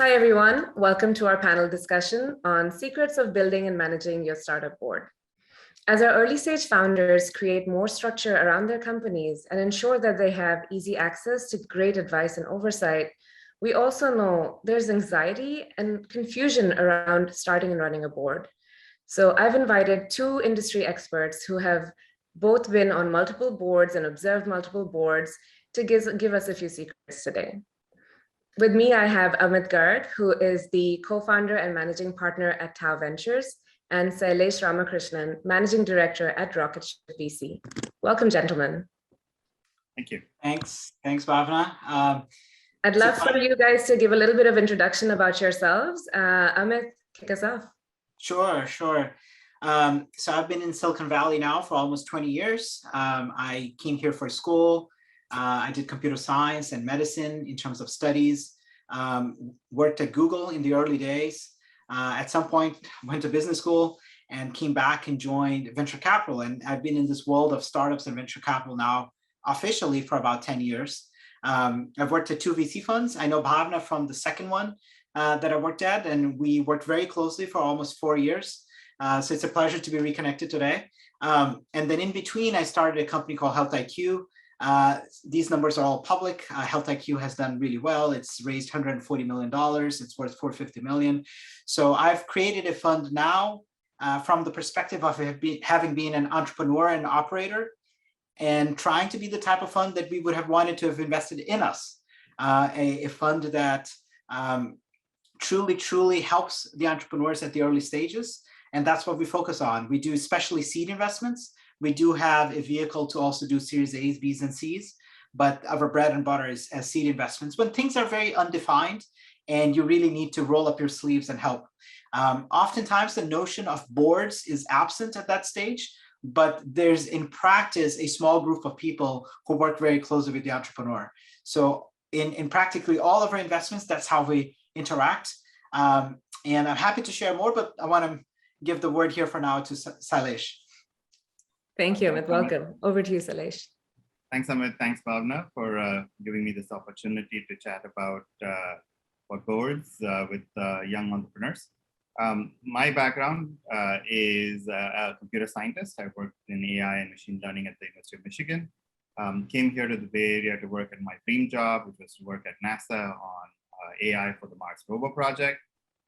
Hi, everyone. Welcome to our panel discussion on secrets of building and managing your startup board. As our early stage founders create more structure around their companies and ensure that they have easy access to great advice and oversight, we also know there's anxiety and confusion around starting and running a board. So I've invited two industry experts who have both been on multiple boards and observed multiple boards to give us a few secrets today. With me, I have Amit Garg, who is the co-founder and managing partner at Tau Ventures, and Saliesh Ramakrishnan, managing director at Rocketship.vc. Welcome, gentlemen. Thank you. Thanks, Bhavna. I'd love for you guys to give a little bit of introduction about yourselves. Amit, kick us off. Sure. So I've been in Silicon Valley now for almost 20 years. I came here for school. I did computer science and medicine in terms of studies, worked at Google in the early days. At some point, went to business school and came back and joined venture capital. And I've been in this world of startups and venture capital now officially for about 10 years. I've worked at 2 VC funds. I know Bhavna from the second one that I worked at, and we worked very closely for almost 4 years. So it's a pleasure to be reconnected today. And then in between, I started a company called Health IQ. These numbers are all public. Health IQ has done really well. It's raised $140 million. It's worth $450 million. So I've created a fund now from the perspective of having been an entrepreneur and operator and trying to be the type of fund that we would have wanted to have invested in us. A fund that truly helps the entrepreneurs at the early stages. And that's what we focus on. We do especially seed investments. We do have a vehicle to also do Series A's, B's, and C's, but our bread and butter is as seed investments. When things are very undefined and you really need to roll up your sleeves and help. Oftentimes the notion of boards is absent at that stage, but there's in practice a small group of people who work very closely with the entrepreneur. So in practically all of our investments, that's how we interact. And I'm happy to share more, but I want to give the word here for now to Saliesh. Thank you, Amit. Welcome. Over to you, Saliesh. Thanks, Amit. Thanks, Bhavna, for giving me this opportunity to chat about boards with young entrepreneurs. My background is a computer scientist. I worked in AI and machine learning at the University of Michigan. Came here to the Bay Area to work at my dream job, which was to work at NASA on AI for the Mars rover project.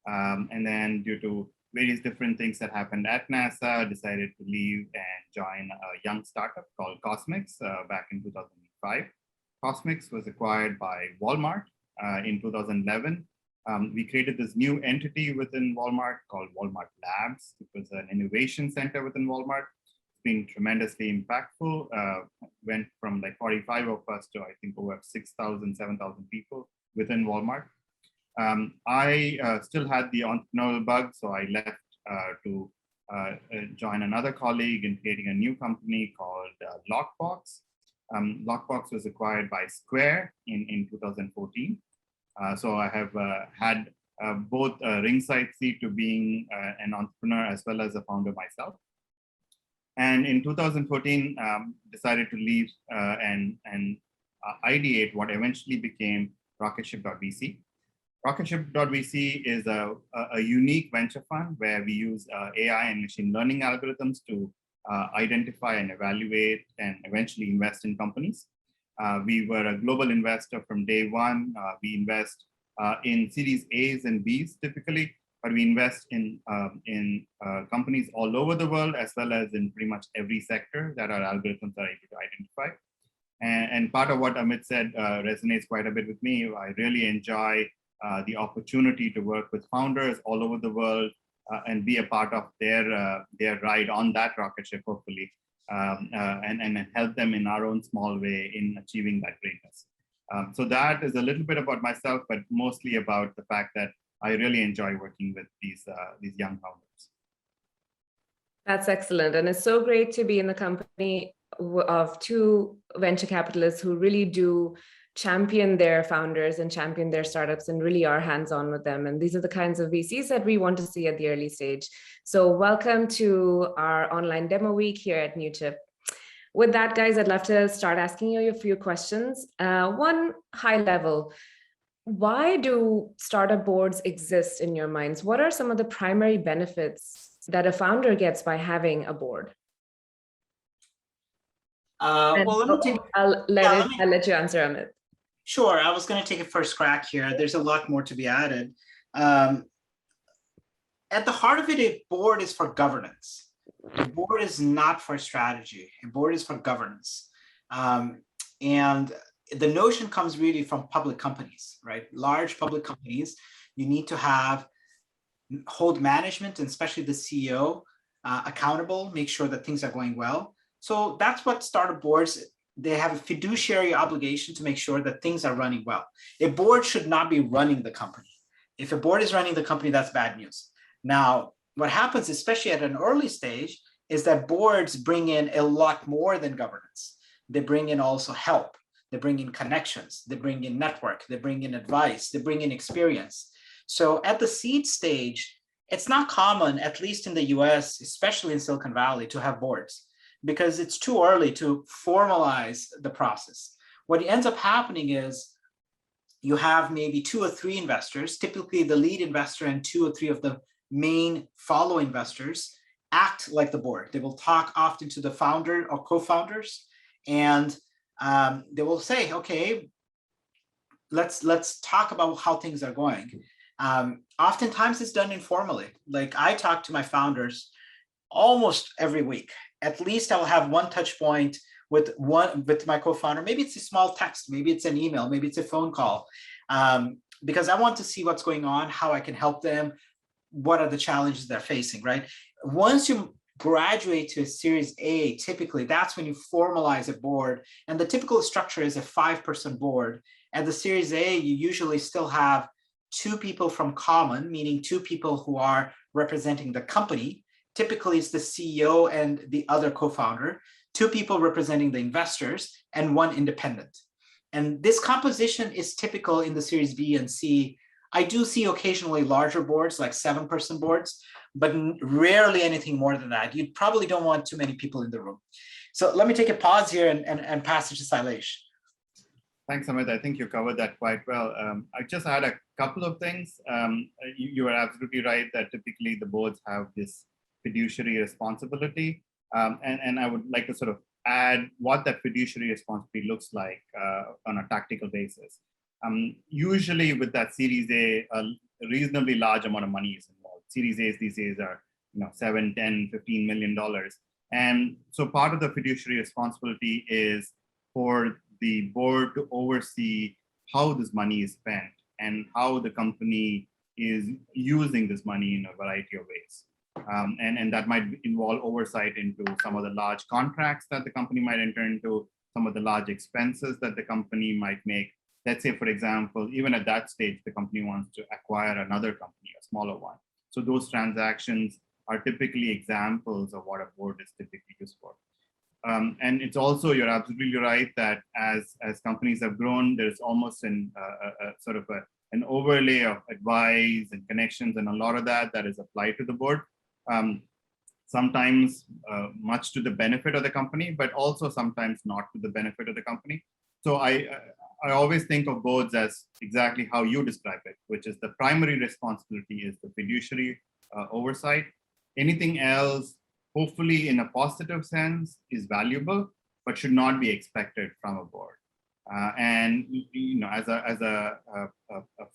And then due to various different things that happened at NASA, decided to leave and join a young startup called Cosmix back in 2005. Cosmix was acquired by Walmart in 2011. We created this new entity within Walmart called Walmart Labs. It was an innovation center within Walmart. It's been tremendously impactful. Went from like 45 of us to I think over 6,000, 7,000 people within Walmart. I still had the entrepreneurial bug, so I left to join another colleague in creating a new company called Lockbox. Lockbox was acquired by Square in 2014. So I have had both a ringside seat to being an entrepreneur as well as a founder myself. And in 2014, decided to leave and ideate what eventually became Rocketship.vc. Rocketship.vc is a unique venture fund where we use AI and machine learning algorithms to identify and evaluate and eventually invest in companies. We were a global investor from day one. We invest in Series A's and B's typically, but we invest in companies all over the world as well as in pretty much every sector that our algorithms are able to identify. And part of what Amit said resonates quite a bit with me. I really enjoy the opportunity to work with founders all over the world and be a part of their ride on that rocket ship, hopefully, and help them in our own small way in achieving that greatness. So that is a little bit about myself, but mostly about the fact that I really enjoy working with these young founders. That's excellent. And it's so great to be in the company of two venture capitalists who really do champion their founders and champion their startups and really are hands-on with them. And these are the kinds of VCs that we want to see at the early stage. So welcome to our online demo week here at Newchip. With that, guys, I'd love to start asking you a few questions. One high level, why do startup boards exist in your minds? What are some of the primary benefits that a founder gets by having a board? Well, let me take. I'll let you answer, Amit. Sure, I was going to take a first crack here. There's a lot more to be added. At the heart of it, a board is for governance. A board is not for strategy. A board is for governance. And the notion comes really from public companies, right? Large public companies, you need to hold management, and especially the CEO, accountable, make sure that things are going well. So that's what startup boards, they have a fiduciary obligation to make sure that things are running well. A board should not be running the company. If a board is running the company, that's bad news. Now, what happens, especially at an early stage, is that boards bring in a lot more than governance. They bring in also help. They bring in connections. They bring in network. They bring in advice. They bring in experience. So at the seed stage, it's not common, at least in the US, especially in Silicon Valley, to have boards, because it's too early to formalize the process. What ends up happening is you have maybe 2 or 3 investors, typically the lead investor and 2 or 3 of the main follow investors act like the board. They will talk often to the founder or co-founders, and they will say, okay, let's talk about how things are going. Oftentimes it's done informally. Like I talk to my founders almost every week. At least I'll have one touch point with my co-founder. Maybe it's a small text, maybe it's an email, maybe it's a phone call, because I want to see what's going on, how I can help them, what are the challenges they're facing, right? Once you graduate to a Series A, typically that's when you formalize a board, and the typical structure is a 5-person board. At the Series A, you usually still have 2 people from common, meaning 2 people who are representing the company. Typically, it's the CEO and the other co-founder, 2 people representing the investors, and 1 independent. And this composition is typical in the Series B and C. I do see occasionally larger boards, like 7-person boards, but rarely anything more than that. You probably don't want too many people in the room. So let me take a pause here and pass it to Saliesh. Thanks, Amit. I think you covered that quite well. I just had a couple of things. You are absolutely right that typically the boards have this fiduciary responsibility. And I would like to sort of add what that fiduciary responsibility looks like on a tactical basis. Usually with that Series A, a reasonably large amount of money is involved. Series A's these days are $7, $10, $15 million. And so part of the fiduciary responsibility is for the board to oversee how this money is spent and how the company is using this money in a variety of ways. And that might involve oversight into some of the large contracts that the company might enter into, some of the large expenses that the company might make. Let's say, for example, even at that stage, the company wants to acquire another company, a smaller one. So those transactions are typically examples of what a board is typically used for. And it's also, you're absolutely right that as companies have grown, there's almost an overlay of advice and connections and a lot of that is applied to the board. Sometimes much to the benefit of the company, but also sometimes not to the benefit of the company. So I always think of boards as exactly how you describe it, which is the primary responsibility is the fiduciary oversight. Anything else, hopefully in a positive sense, is valuable, but should not be expected from a board. And as a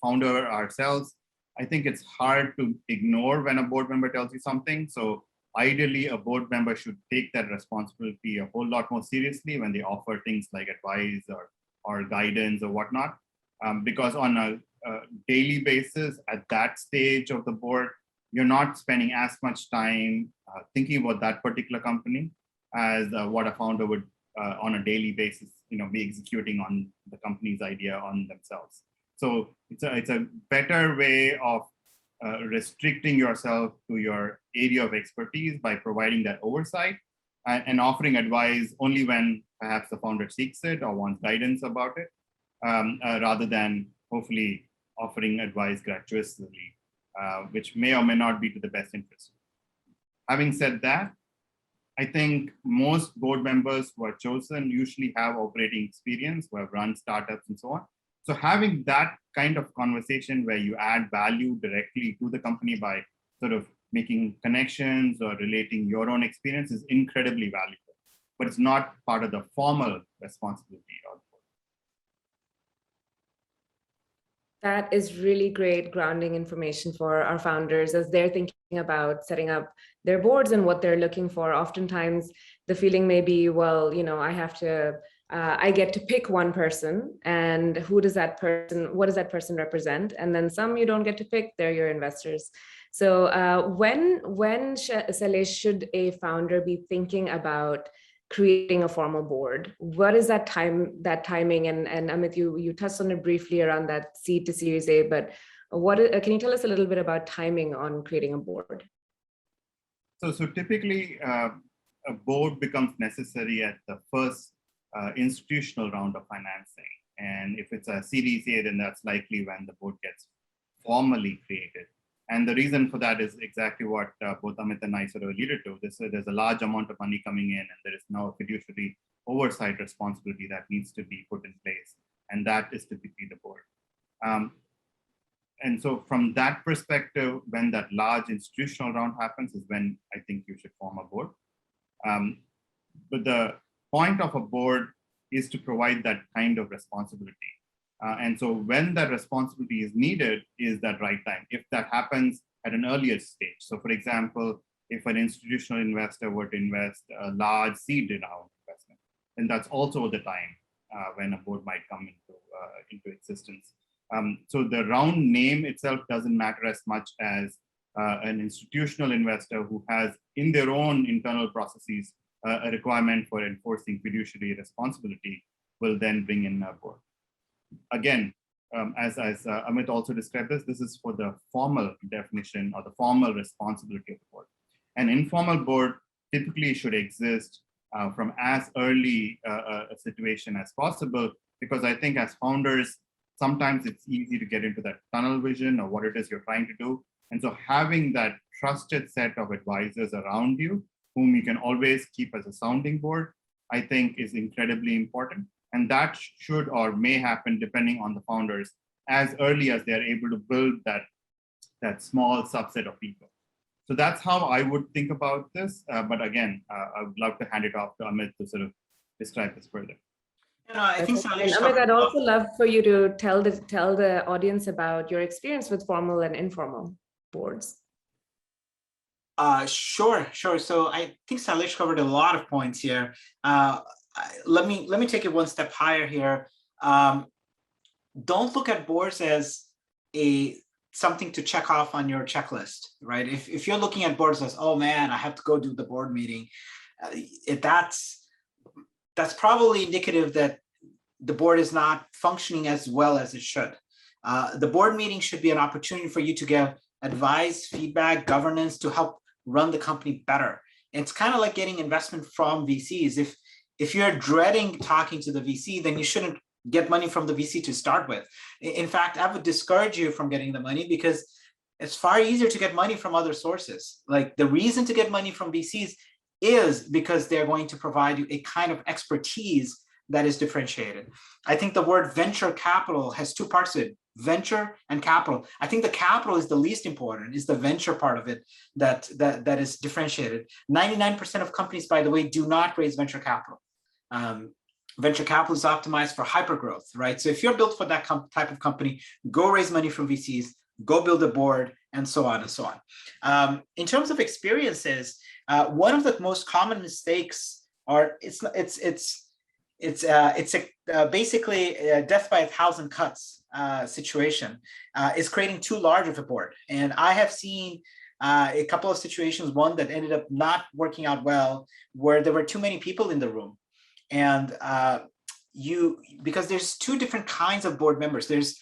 founder ourselves, I think it's hard to ignore when a board member tells you something. So ideally, a board member should take that responsibility a whole lot more seriously when they offer things like advice or guidance or whatnot. Because on a daily basis, at that stage of the board, you're not spending as much time thinking about that particular company as what a founder would on a daily basis, be executing on the company's idea on themselves. So it's a better way of restricting yourself to your area of expertise by providing that oversight and offering advice only when perhaps the founder seeks it or wants guidance about it, rather than hopefully offering advice gratuitously, which may or may not be to the best interest. Having said that, I think most board members who are chosen usually have operating experience, who have run startups and so on. So having that kind of conversation where you add value directly to the company by sort of making connections or relating your own experience is incredibly valuable, but it's not part of the formal responsibility of the board. That is really great grounding information for our founders as they're thinking about setting up their boards and what they're looking for. Oftentimes, the feeling may be, well, I have to, I get to pick one person, and what does that person represent? And then some you don't get to pick, they're your investors. So when Saliesh, should a founder be thinking about creating a formal board? What is that timing? And Amit, you touched on it briefly around that seed to Series A, but can you tell us a little bit about timing on creating a board? So typically, a board becomes necessary at the first institutional round of financing. And if it's a Series A, then that's likely when the board gets formally created. And the reason for that is exactly what both Amit and I sort of alluded to. There's a large amount of money coming in, and there is now a fiduciary oversight responsibility that needs to be put in place. And that is typically the board. And so from that perspective, when that large institutional round happens is when I think you should form a board. But the point of a board is to provide that kind of responsibility. And so when that responsibility is needed is that right time. If that happens at an earlier stage. So for example, if an institutional investor were to invest a large seed round investment, then that's also the time when a board might come into existence. So the round name itself doesn't matter as much as an institutional investor who has in their own internal processes a requirement for enforcing fiduciary responsibility will then bring in a board. Again, as Amit also described this is for the formal definition or the formal responsibility of the board. An informal board typically should exist from as early a situation as possible, because I think as founders, sometimes it's easy to get into that tunnel vision of what it is you're trying to do. And so having that trusted set of advisors around you, whom you can always keep as a sounding board, I think is incredibly important. And that should or may happen depending on the founders as early as they're able to build that small subset of people. So that's how I would think about this. But again, I would love to hand it off to Amit to sort of describe this further. I think Saliesh, Amit, I'd also love for you to tell the audience about your experience with formal and informal boards. Sure. So I think Saliesh covered a lot of points here. Let me take it one step higher here. Don't look at boards as something to check off on your checklist, right? If you're looking at boards as, oh man, I have to go do the board meeting, that's probably indicative that the board is not functioning as well as it should. The board meeting should be an opportunity for you to get advice, feedback, governance to help run the company better. And it's kind of like getting investment from VCs. If you're dreading talking to the VC, then you shouldn't get money from the VC to start with. In fact, I would discourage you from getting the money because it's far easier to get money from other sources. Like the reason to get money from VCs is because they're going to provide you a kind of expertise that is differentiated. I think the word venture capital has two parts to it, venture and capital. I think the capital is the least important, is the venture part of it that is differentiated. 99% of companies, by the way, do not raise venture capital. Venture capital is optimized for hypergrowth, right? So if you're built for that type of company, go raise money from VCs, go build a board, and so on and so on. In terms of experiences, one of the most common mistakes are basically a death by 1,000 cuts situation is creating too large of a board. And I have seen a couple of situations, one that ended up not working out well, where there were too many people in the room. And because there's two different kinds of board members. There's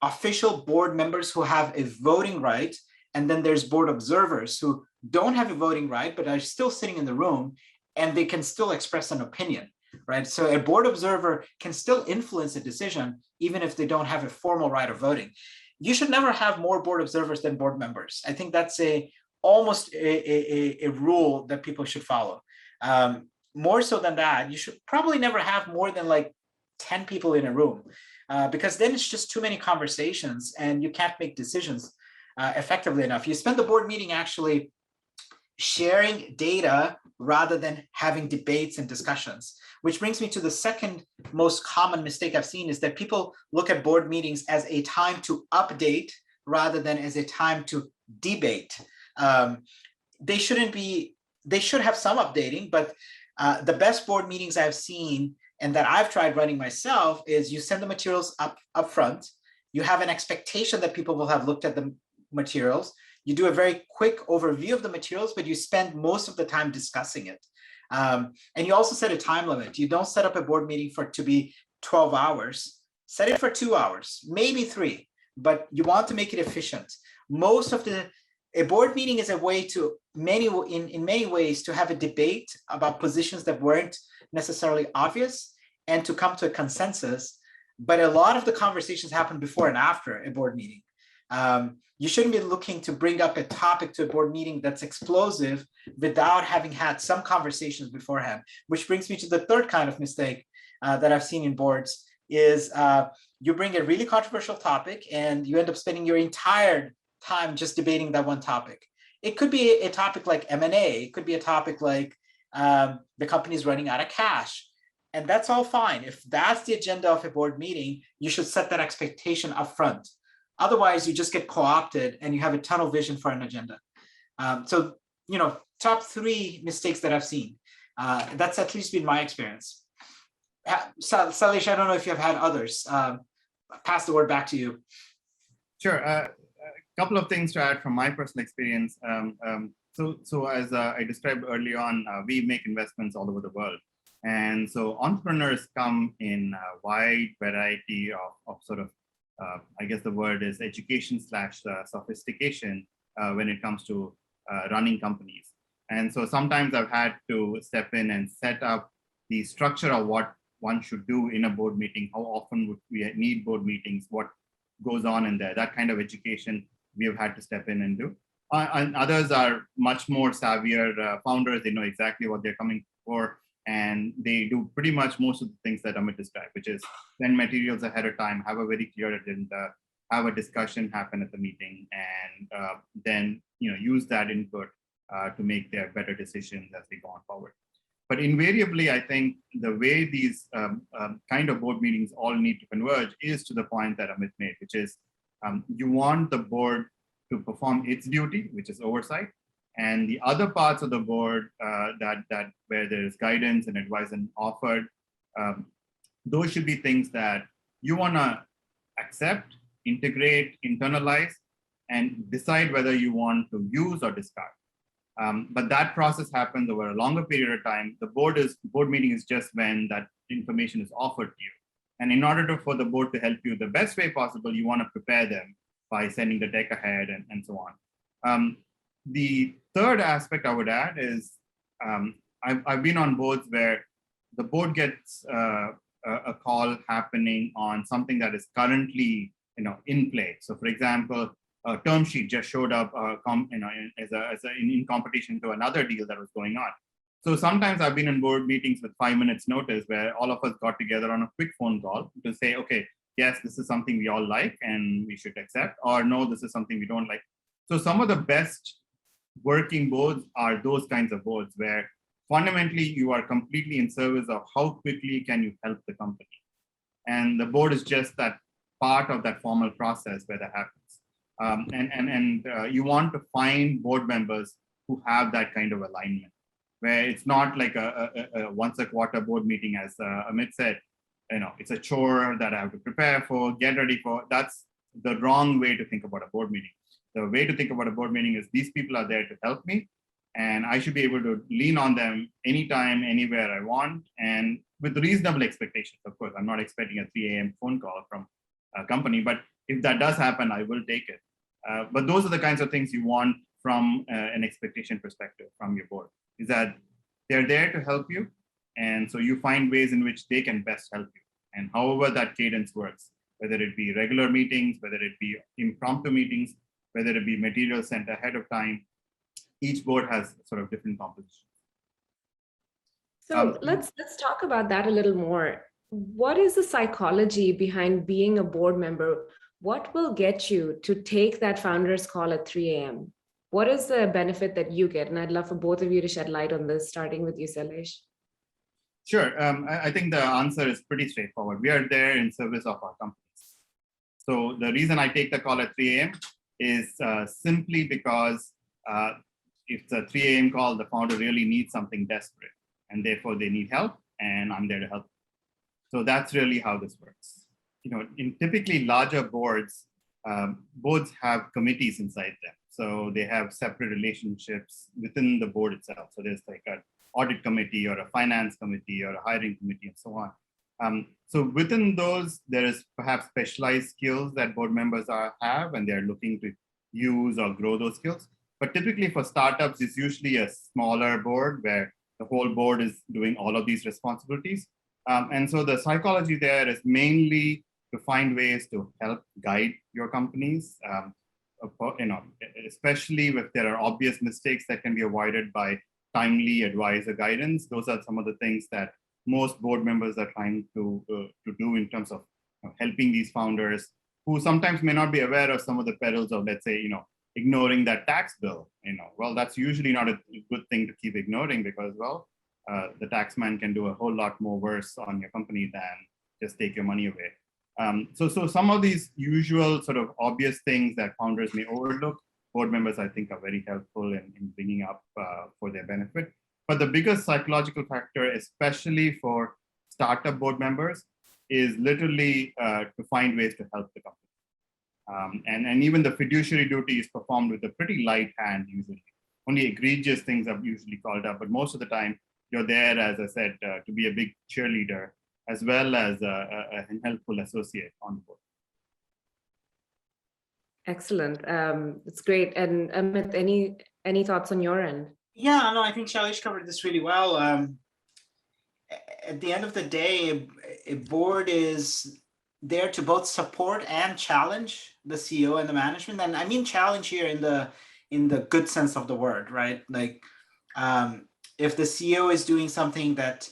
official board members who have a voting right, and then there's board observers who don't have a voting right, but are still sitting in the room, and they can still express an opinion, right? So a board observer can still influence a decision, even if they don't have a formal right of voting. You should never have more board observers than board members. I think that's almost a rule that people should follow. More so than that, you should probably never have more than like 10 people in a room. because then it's just too many conversations and you can't make decisions effectively enough. You spend the board meeting actually sharing data rather than having debates and discussions, which brings me to the second most common mistake I've seen, is that people look at board meetings as a time to update rather than as a time to debate. They should have some updating, but the best board meetings I've seen and that I've tried running myself is you send the materials up front. You have an expectation that people will have looked at the materials. You do a very quick overview of the materials, but you spend most of the time discussing it. And you also set a time limit. You don't set up a board meeting for it to be 12 hours. Set it for 2 hours, maybe 3, but you want to make it efficient. A board meeting is a way to in many ways to have a debate about positions that weren't necessarily obvious and to come to a consensus. But a lot of the conversations happen before and after a board meeting. You shouldn't be looking to bring up a topic to a board meeting that's explosive without having had some conversations beforehand, which brings me to the third kind of mistake that I've seen in boards is you bring a really controversial topic and you end up spending your entire time just debating that one topic. It could be a topic like M&A. It could be a topic like the company's running out of cash. And that's all fine. If that's the agenda of a board meeting, you should set that expectation up front. Otherwise, you just get co-opted and you have a tunnel vision for an agenda. So, top 3 mistakes that I've seen. That's at least been my experience. Saliesh, I don't know if you've had others. Pass the word back to you. Sure. A couple of things to add from my personal experience. So as I described early on, we make investments all over the world. And so entrepreneurs come in a wide variety of sort of, I guess the word is education / sophistication when it comes to running companies. And so sometimes I've had to step in and set up the structure of what one should do in a board meeting. How often would we need board meetings? What goes on in there? That kind of education we have had to step in and do. And others are much more savvier founders. They know exactly what they're coming for. And they do pretty much most of the things that Amit described, which is send materials ahead of time, have a very clear agenda, have a discussion happen at the meeting, and then use that input to make their better decisions as they go on forward. But invariably, I think the way these kind of board meetings all need to converge is to the point that Amit made, which is you want the board to perform its duty, which is oversight, and the other parts of the board that where there is guidance and advice and offered, those should be things that you want to accept, integrate, internalize, and decide whether you want to use or discard. But that process happens over a longer period of time. The board meeting is just when that information is offered to you. And in order for the board to help you the best way possible, you want to prepare them by sending the deck ahead and so on. The third aspect I would add is I've been on boards where the board gets a call happening on something that is currently in play. So, for example, a term sheet just showed up in competition to another deal that was going on. So sometimes I've been in board meetings with 5 minutes notice where all of us got together on a quick phone call to say, okay, yes, this is something we all like and we should accept, or no, this is something we don't like. So some of the best working boards are those kinds of boards where fundamentally you are completely in service of how quickly can you help the company. And the board is just that part of that formal process where that happens. You want to find board members who have that kind of alignment, where it's not like a once a quarter board meeting, as Amit said, it's a chore that I have to prepare for, get ready for. That's the wrong way to think about a board meeting. The way to think about a board meeting is these people are there to help me, and I should be able to lean on them anytime, anywhere I want, and with reasonable expectations. Of course, I'm not expecting a 3 a.m. phone call from a company, but if that does happen, I will take it. But those are the kinds of things you want from an expectation perspective from your board, is that they're there to help you. And so you find ways in which they can best help you. And however that cadence works, whether it be regular meetings, whether it be impromptu meetings, whether it be material sent ahead of time, each board has sort of different compositions. So let's talk about that a little more. What is the psychology behind being a board member? What will get you to take that founder's call at 3 a.m.? What is the benefit that you get? And I'd love for both of you to shed light on this, starting with you, Saliesh. Sure. I think the answer is pretty straightforward. We are there in service of our companies. So the reason I take the call at 3 a.m. is simply because if it's a 3 a.m. call, the founder really needs something desperate, and therefore they need help, and I'm there to help. So that's really how this works. In typically larger boards, boards have committees inside them. So they have separate relationships within the board itself. So there's like an audit committee or a finance committee or a hiring committee and so on. So within those, there is perhaps specialized skills that board members have, and they're looking to use or grow those skills. But typically for startups, it's usually a smaller board where the whole board is doing all of these responsibilities. And so the psychology there is mainly to find ways to help guide your companies, especially if there are obvious mistakes that can be avoided by timely advice or guidance. Those are some of the things that most board members are trying to do in terms of helping these founders who sometimes may not be aware of some of the perils of, let's say, ignoring that tax bill. Well, that's usually not a good thing to keep ignoring because, well, the tax man can do a whole lot more worse on your company than just take your money away. So some of these usual sort of obvious things that founders may overlook, board members, I think, are very helpful in bringing up for their benefit. But the biggest psychological factor, especially for startup board members, is literally to find ways to help the company. And even the fiduciary duty is performed with a pretty light hand usually. Only egregious things are usually called up, but most of the time, you're there, as I said, to be a big cheerleader, as well as a helpful associate on the board. Excellent. It's great. And Amit, any thoughts on your end? Yeah, no, I think Saliesh covered this really well. At the end of the day, a board is there to both support and challenge the CEO and the management. And I mean challenge here in the good sense of the word, right? Like if the CEO is doing something that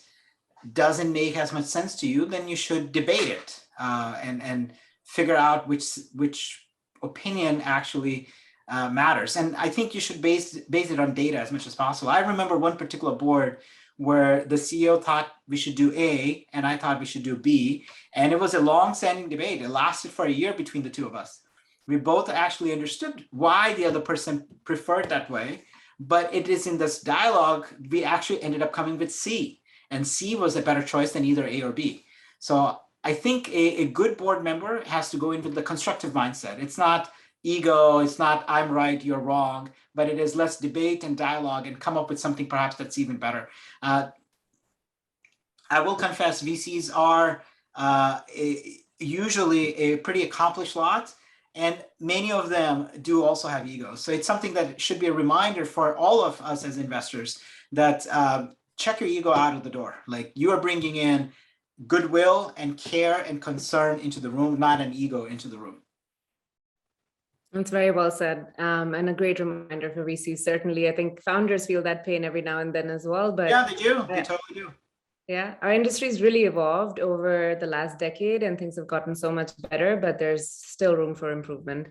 doesn't make as much sense to you, then you should debate it and figure out which opinion actually matters. And I think you should base it on data as much as possible. I remember one particular board where the CEO thought we should do A and I thought we should do B. And it was a long-standing debate. It lasted for a year between the two of us. We both actually understood why the other person preferred that way. But it is in this dialogue, we actually ended up coming with C. And C was a better choice than either A or B. So I think a good board member has to go in with the constructive mindset. It's not ego, it's not I'm right, you're wrong, but it is let's debate and dialogue and come up with something perhaps that's even better. I will confess, VCs are usually a pretty accomplished lot, and many of them do also have egos. So it's something that should be a reminder for all of us as investors that check your ego out of the door. Like you are bringing in goodwill and care and concern into the room, not an ego into the room. That's very well said, and a great reminder for VCs. Certainly, I think founders feel that pain every now and then as well. But yeah, they do. They totally do. Yeah, our industry's really evolved over the last decade, and things have gotten so much better. But there's still room for improvement.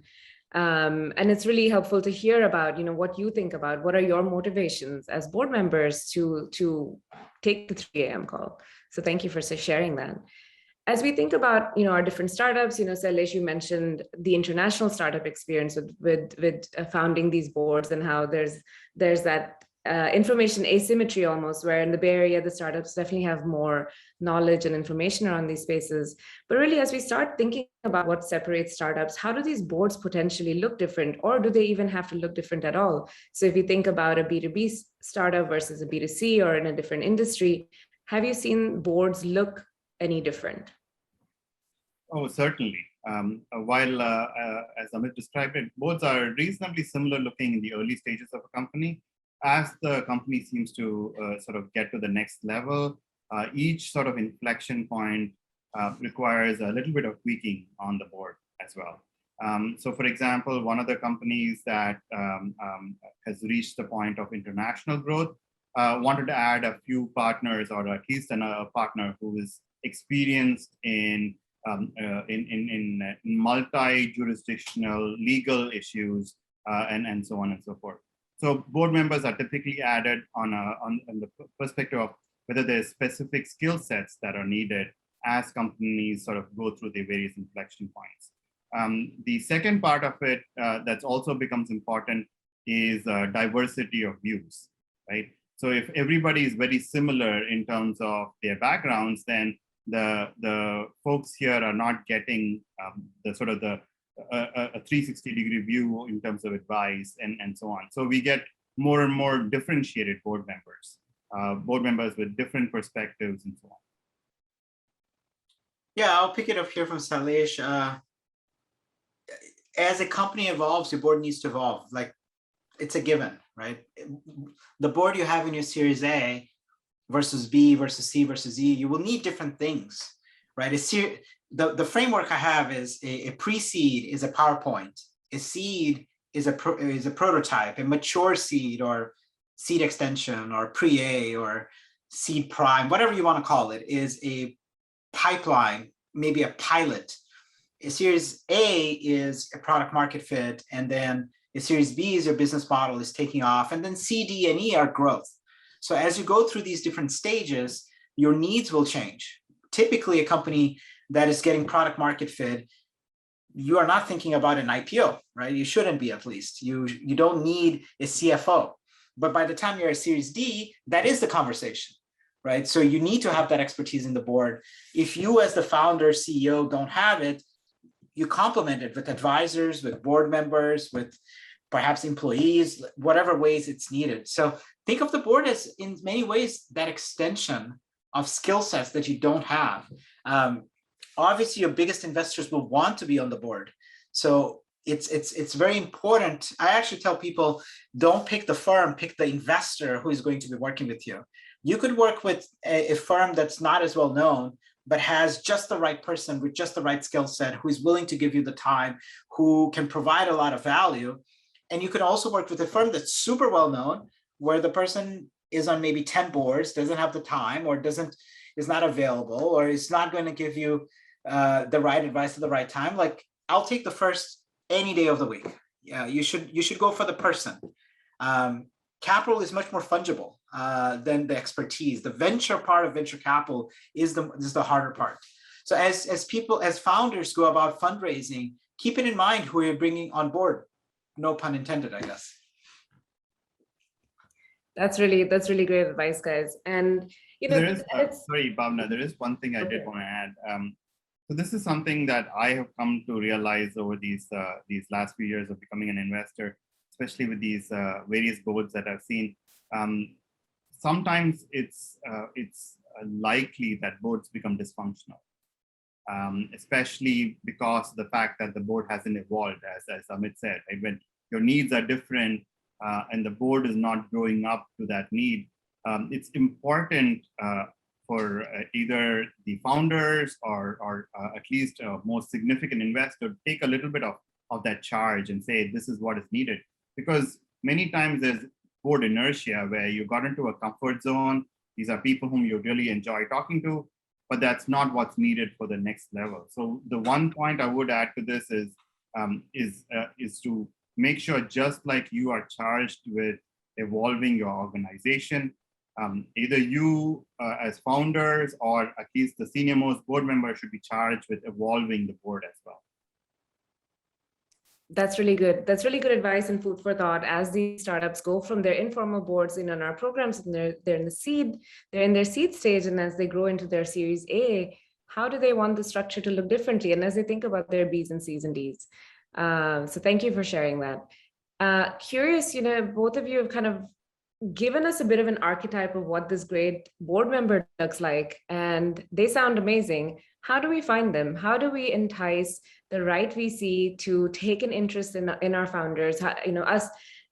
And it's really helpful to hear about, what you think about. What are your motivations as board members to take the 3 a.m. call? So thank you for sharing that. As we think about, our different startups, Saliesh, you mentioned the international startup experience with founding these boards and how there's that information asymmetry almost, where in the Bay Area, the startups definitely have more knowledge and information around these spaces. But really, as we start thinking about what separates startups, how do these boards potentially look different, or do they even have to look different at all? So if you think about a B2B startup versus a B2C or in a different industry, have you seen boards look any different? Oh, certainly. While, as Amit described it, boards are reasonably similar looking in the early stages of a company. As the company seems to sort of get to the next level, each sort of inflection point requires a little bit of tweaking on the board as well. So for example, one of the companies that has reached the point of international growth wanted to add a few partners, or at least a partner who is experienced in multi-jurisdictional legal issues, and so on and so forth. So board members are typically added on the perspective of whether there's specific skill sets that are needed as companies sort of go through the various inflection points. The second part of it that's also becomes important is diversity of views, right? So if everybody is very similar in terms of their backgrounds, then the folks here are not getting the sort of a 360-degree view in terms of advice and so on. So we get more and more differentiated board members with different perspectives and so on. Yeah, I'll pick it up here from Saliesh. As a company evolves, your board needs to evolve. Like, it's a given, right? The board you have in your Series A versus B versus C versus E, you will need different things, right? The framework I have is a pre-seed is a PowerPoint, a seed is a prototype, a mature seed or seed extension or pre-A or seed prime, whatever you want to call it, is a pipeline, maybe a pilot. A Series A is a product market fit, and then a Series B is your business model is taking off, and then C, D, and E are growth. So as you go through these different stages, your needs will change. Typically, a company that is getting product market fit, you are not thinking about an IPO, right? You shouldn't be, at least. You don't need a CFO. But by the time you're a Series D, that is the conversation, right? So you need to have that expertise in the board. If you as the founder, CEO don't have it, you complement it with advisors, with board members, with perhaps employees, whatever ways it's needed. So think of the board as, in many ways, that extension of skill sets that you don't have. Obviously, your biggest investors will want to be on the board. So it's very important. I actually tell people, don't pick the firm, pick the investor who is going to be working with you. You could work with a firm that's not as well known, but has just the right person with just the right skill set, who is willing to give you the time, who can provide a lot of value. And you could also work with a firm that's super well known, where the person is on maybe 10 boards, doesn't have the time, or is not available, or is not going to give you the right advice at the right time. Like, I'll take the first any day of the week. Yeah, you should go for the person. Capital is much more fungible than the expertise. The venture part of venture capital is the harder part. So as founders go about fundraising, keep it in mind who you're bringing on board. No pun intended, I guess. That's really great advice, guys. And sorry, Bhavna, there is one thing I did want to add. So this is something that I have come to realize over these last few years of becoming an investor, especially with these various boards that I've seen. Sometimes it's likely that boards become dysfunctional, especially because of the fact that the board hasn't evolved, as Amit said, right? When your needs are different and the board is not growing up to that need, it's important for either the founders or at least a more significant investor to take a little bit of that charge and say, this is what is needed. Because many times there's board inertia where you got into a comfort zone. These are people whom you really enjoy talking to, but that's not what's needed for the next level. So the one point I would add to this is to make sure, just like you are charged with evolving your organization, either you as founders or at least the senior most board member should be charged with evolving the board as well. That's really good. That's really good advice and food for thought as these startups go from their informal boards in on our programs, and they're in their seed stage, and as they grow into their Series A, how do they want the structure to look differently? And as they think about their Bs and Cs and Ds. So thank you for sharing that. Curious, both of you have kind of given us a bit of an archetype of what this great board member looks like, and they sound amazing. How do we find them? How do we entice the right VC to take an interest in our founders? Us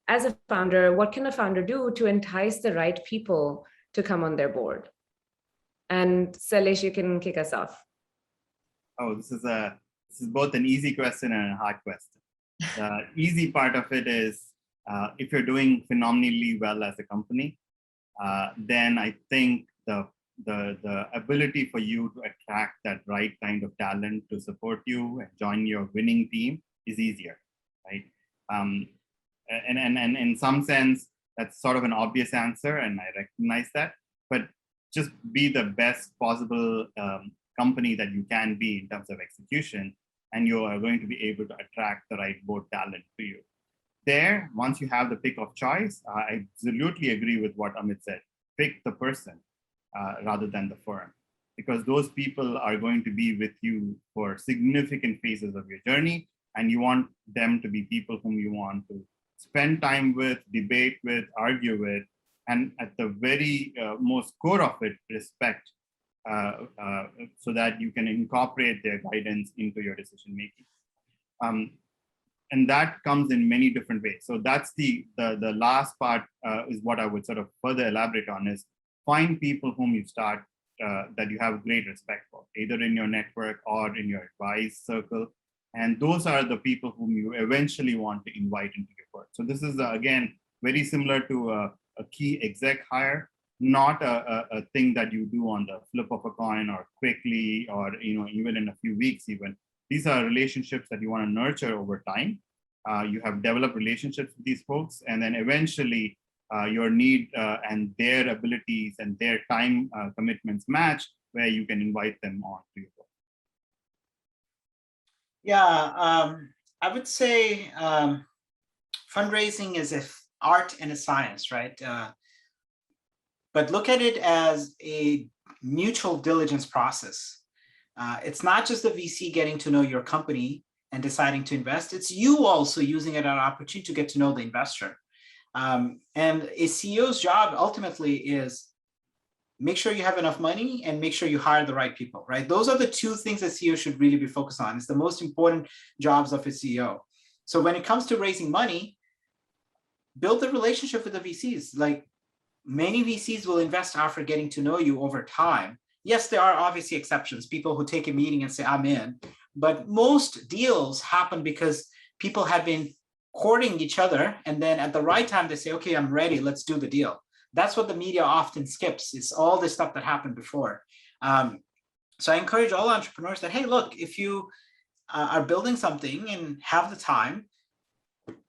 as a founder, what can a founder do to entice the right people to come on their board? And Saliesh, you can kick us off. Oh, this is both an easy question and a hard question. The easy part of it is, if you're doing phenomenally well as a company, then I think the the ability for you to attract that right kind of talent to support you and join your winning team is easier, right? And in some sense, that's sort of an obvious answer, and I recognize that. But just be the best possible company that you can be in terms of execution, and you are going to be able to attract the right board talent to you. There, once you have the pick of choice, I absolutely agree with what Amit said. Pick the person rather than the firm, because those people are going to be with you for significant phases of your journey, and you want them to be people whom you want to spend time with, debate with, argue with, and at the very most core of it, respect, so that you can incorporate their guidance into your decision making. And that comes in many different ways. So that's the last part is what I would sort of further elaborate on, is find people whom you start that you have great respect for, either in your network or in your advice circle. And those are the people whom you eventually want to invite into your work. So this is, again, very similar to a key exec hire, not a thing that you do on the flip of a coin or quickly, or even in a few weeks even. These are relationships that you want to nurture over time. You have developed relationships with these folks, and then eventually your need and their abilities and their time commitments match, where you can invite them on to your work. Yeah, I would say fundraising is an art and a science, right? But look at it as a mutual diligence process. It's not just the VC getting to know your company and deciding to invest, it's you also using it as an opportunity to get to know the investor. And a CEO's job ultimately is make sure you have enough money and make sure you hire the right people, right? Those are the two things a CEO should really be focused on. It's the most important jobs of a CEO. So when it comes to raising money, build a relationship with the VCs. Like, many VCs will invest after getting to know you over time. Yes, there are obviously exceptions, people who take a meeting and say, I'm in. But most deals happen because people have been courting each other, and then at the right time, they say, okay, I'm ready, let's do the deal. That's what the media often skips. It's all the stuff that happened before. So I encourage all entrepreneurs that, hey, look, if you are building something and have the time,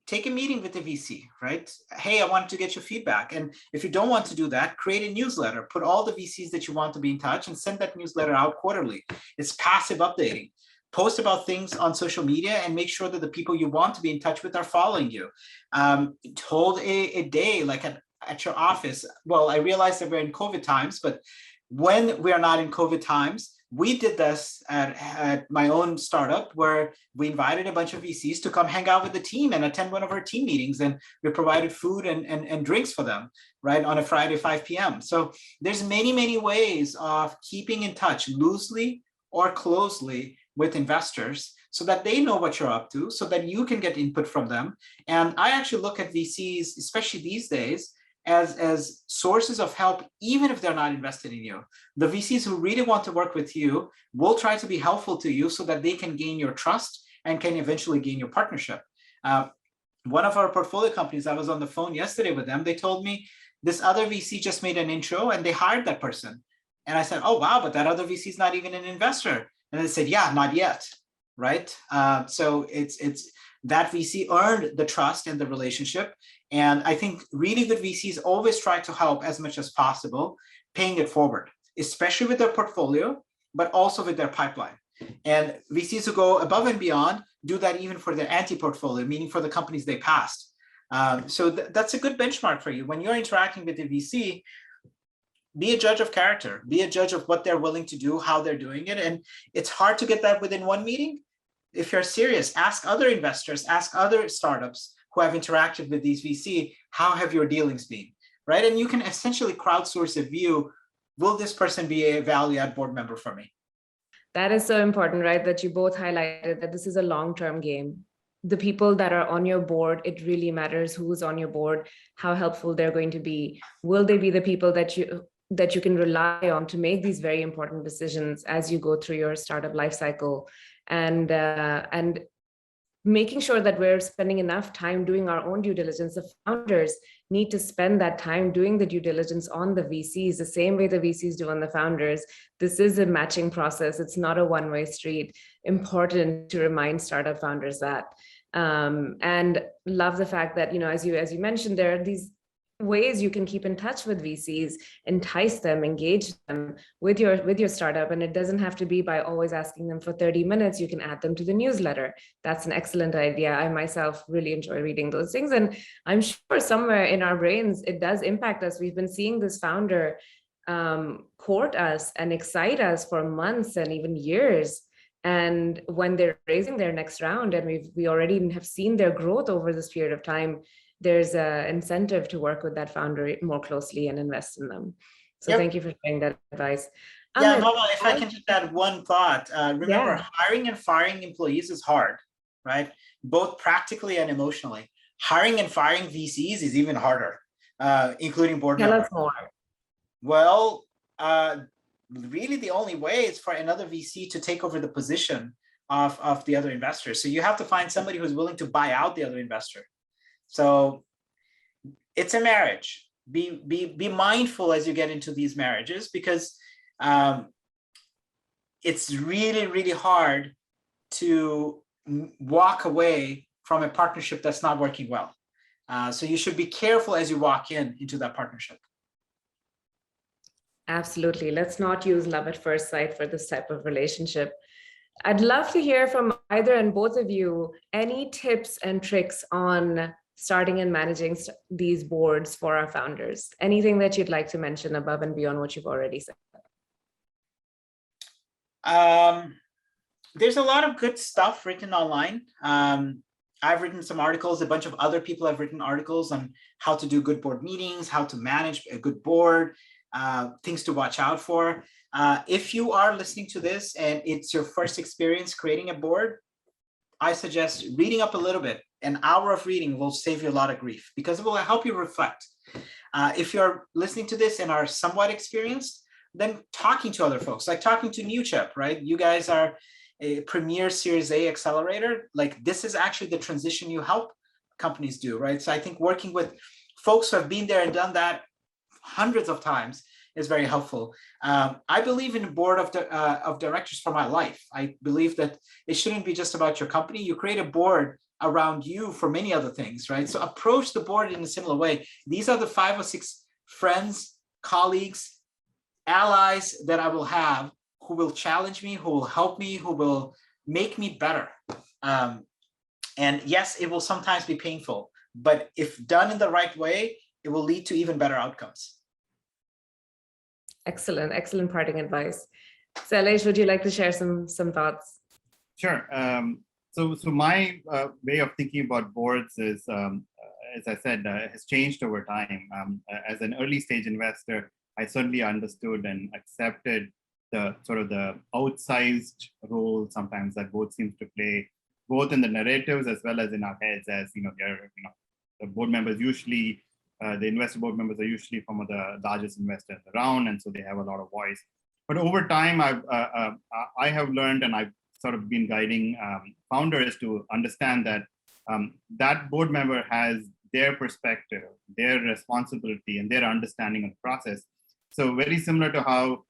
take a meeting with the VC, right? Hey, I want to get your feedback. And if you don't want to do that, create a newsletter, put all the VCs that you want to be in touch and send that newsletter out quarterly. It's passive updating. Post about things on social media and make sure that the people you want to be in touch with are following you. Hold a day like at your office. Well, I realize that we're in COVID times, but when we are not in COVID times, we did this at my own startup, where we invited a bunch of VCs to come hang out with the team and attend one of our team meetings. And we provided food and drinks for them, right, on a Friday, 5 p.m. So there's many, many ways of keeping in touch loosely or closely with investors so that they know what you're up to, so that you can get input from them. And I actually look at VCs, especially these days, as sources of help, even if they're not invested in you. The VCs who really want to work with you will try to be helpful to you so that they can gain your trust and can eventually gain your partnership. One of our portfolio companies, I was on the phone yesterday with them, they told me this other VC just made an intro and they hired that person. And I said, oh, wow, but that other VC is not even an investor. And they said, yeah, not yet, right? So it's that VC earned the trust and the relationship. And I think really good VCs always try to help as much as possible, paying it forward, especially with their portfolio, but also with their pipeline. And VCs who go above and beyond do that even for their anti-portfolio, meaning for the companies they passed. So that's a good benchmark for you. When you're interacting with a VC, be a judge of character, be a judge of what they're willing to do, how they're doing it. And it's hard to get that within one meeting. If you're serious, ask other investors, ask other startups who have interacted with these VC, how have your dealings been, right? And you can essentially crowdsource a view, will this person be a value-add board member for me? That is so important, right? That you both highlighted that this is a long-term game. The people that are on your board, it really matters who's on your board, how helpful they're going to be. Will they be the people that you can rely on to make these very important decisions as you go through your startup life cycle? And making sure that we're spending enough time doing our own due diligence. The founders need to spend that time doing the due diligence on the VCs, the same way the VCs do on the founders. This is a matching process. It's not a one-way street. Important to remind startup founders that. And love the fact that, as you mentioned, there are these ways you can keep in touch with VCs, entice them, engage them with your startup. And it doesn't have to be by always asking them for 30 minutes. You can add them to the newsletter. That's an excellent idea. I myself really enjoy reading those things. And I'm sure somewhere in our brains, it does impact us. We've been seeing this founder court us and excite us for months and even years. And when they're raising their next round, and we already have seen their growth over this period of time, there's an incentive to work with that founder more closely and invest in them. So Thank you for sharing that advice. Yeah, Bhavna, if I can just add one thought. Remember, hiring and firing employees is hard, right? Both practically and emotionally. Hiring and firing VCs is even harder, including board members. Tell us more. Well, really the only way is for another VC to take over the position of the other investor. So you have to find somebody who's willing to buy out the other investor. So it's a marriage. Be mindful as you get into these marriages, because it's really, really hard to walk away from a partnership that's not working well. So you should be careful as you walk into that partnership. Absolutely. Let's not use love at first sight for this type of relationship. I'd love to hear from either and both of you any tips and tricks on starting and managing these boards for our founders. Anything that you'd like to mention above and beyond what you've already said? There's a lot of good stuff written online. I've written some articles. A bunch of other people have written articles on how to do good board meetings, how to manage a good board, things to watch out for. If you are listening to this and it's your first experience creating a board, I suggest reading up a little bit. An hour of reading will save you a lot of grief, because it will help you reflect. If you're listening to this and are somewhat experienced, then talking to other folks, like talking to Newchip, right? You guys are a premier Series A accelerator. Like, this is actually the transition you help companies do, right? So I think working with folks who have been there and done that hundreds of times is very helpful. I believe in a board of directors for my life. I believe that it shouldn't be just about your company. You create a board around you for many other things, right? So approach the board in a similar way. These are the 5 or 6 friends, colleagues, allies that I will have who will challenge me, who will help me, who will make me better. And yes, it will sometimes be painful, but if done in the right way, it will lead to even better outcomes. Excellent, excellent parting advice. Saliesh, would you like to share some thoughts? Sure. So my way of thinking about boards is, as I said, has changed over time. As an early stage investor, I certainly understood and accepted the sort of the outsized role sometimes that board seems to play, both in the narratives as well as in our heads. As the board members usually, the investor board members are usually from the largest investors around, and so they have a lot of voice. But over time, I have learned, and I've sort of been guiding founders to understand that that board member has their perspective, their responsibility, and their understanding of the process. So very similar to how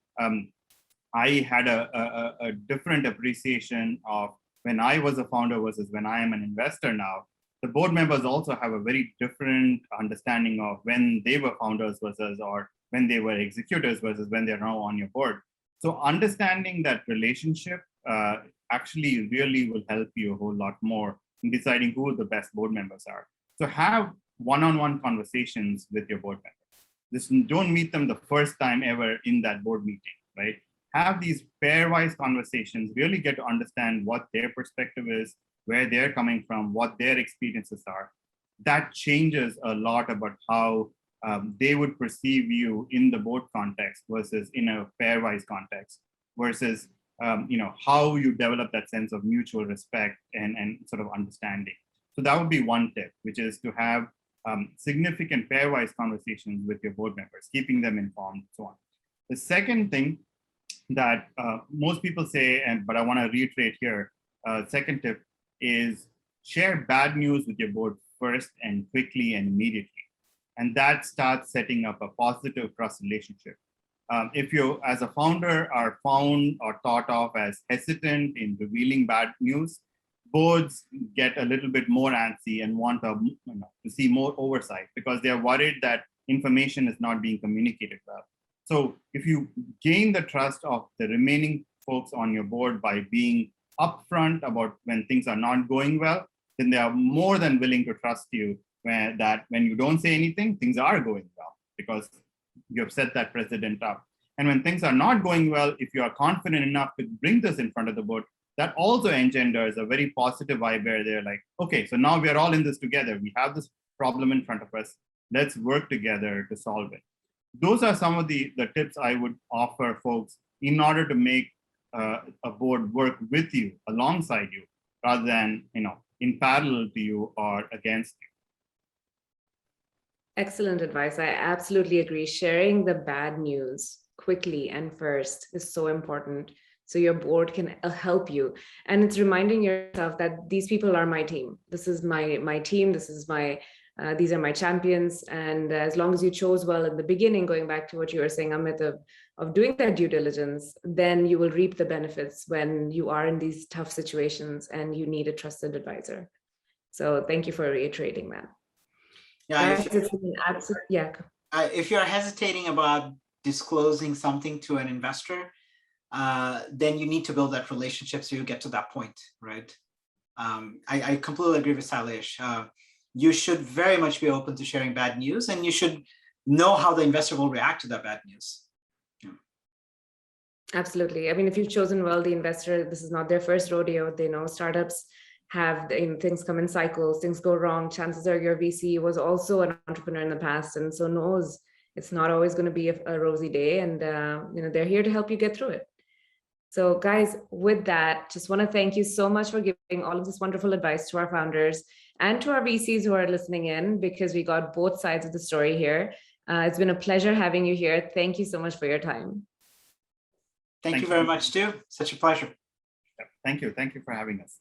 I had a different appreciation of when I was a founder versus when I am an investor now, the board members also have a very different understanding of when they were founders versus, or when they were executors versus when they're now on your board. So understanding that relationship actually really will help you a whole lot more in deciding who the best board members are. So have one-on-one conversations with your board members. Don't meet them the first time ever in that board meeting, right? Have these pairwise conversations, really get to understand what their perspective is, where they're coming from, what their experiences are. That changes a lot about how they would perceive you in the board context versus in a pairwise context, versus how you develop that sense of mutual respect and sort of understanding. So that would be one tip, which is to have significant pairwise conversations with your board members, keeping them informed, and so on. The second thing that most people say, but I want to reiterate here, second tip is share bad news with your board first and quickly and immediately. And that starts setting up a positive trust relationship. If you, as a founder, are found or thought of as hesitant in revealing bad news, boards get a little bit more antsy and want to see more oversight because they are worried that information is not being communicated well. So if you gain the trust of the remaining folks on your board by being upfront about when things are not going well, then they are more than willing to trust you that when you don't say anything, things are going well because you have set that precedent up. And when things are not going well, if you are confident enough to bring this in front of the board, that also engenders a very positive vibe where they're like, okay, so now we are all in this together. We have this problem in front of us. Let's work together to solve it. Those are some of the tips I would offer folks in order to make a board work with you, alongside you, rather than in parallel to you or against you. Excellent advice. I absolutely agree. Sharing the bad news quickly and first is so important, so your board can help you. And it's reminding yourself that these people are my team. This is my team. This is these are my champions. And as long as you chose well in the beginning, going back to what you were saying, Amit, of doing that due diligence, then you will reap the benefits when you are in these tough situations and you need a trusted advisor. So thank you for reiterating that. Yeah, If you're hesitating about disclosing something to an investor, then you need to build that relationship so you get to that point, right? I completely agree with Saliesh. You should very much be open to sharing bad news, and you should know how the investor will react to that bad news. Yeah. Absolutely. I mean, if you've chosen well, the investor, this is not their first rodeo. They know startups have things come in cycles, things go wrong. Chances are your VC was also an entrepreneur in the past, and so knows it's not always going to be a rosy day. And they're here to help you get through it. So guys, with that, just want to thank you so much for giving all of this wonderful advice to our founders and to our VCs who are listening in, because we got both sides of the story here. It's been a pleasure having you here. Thank you so much for your time. Thank you very much, too. Such a pleasure. Thank you. Thank you for having us.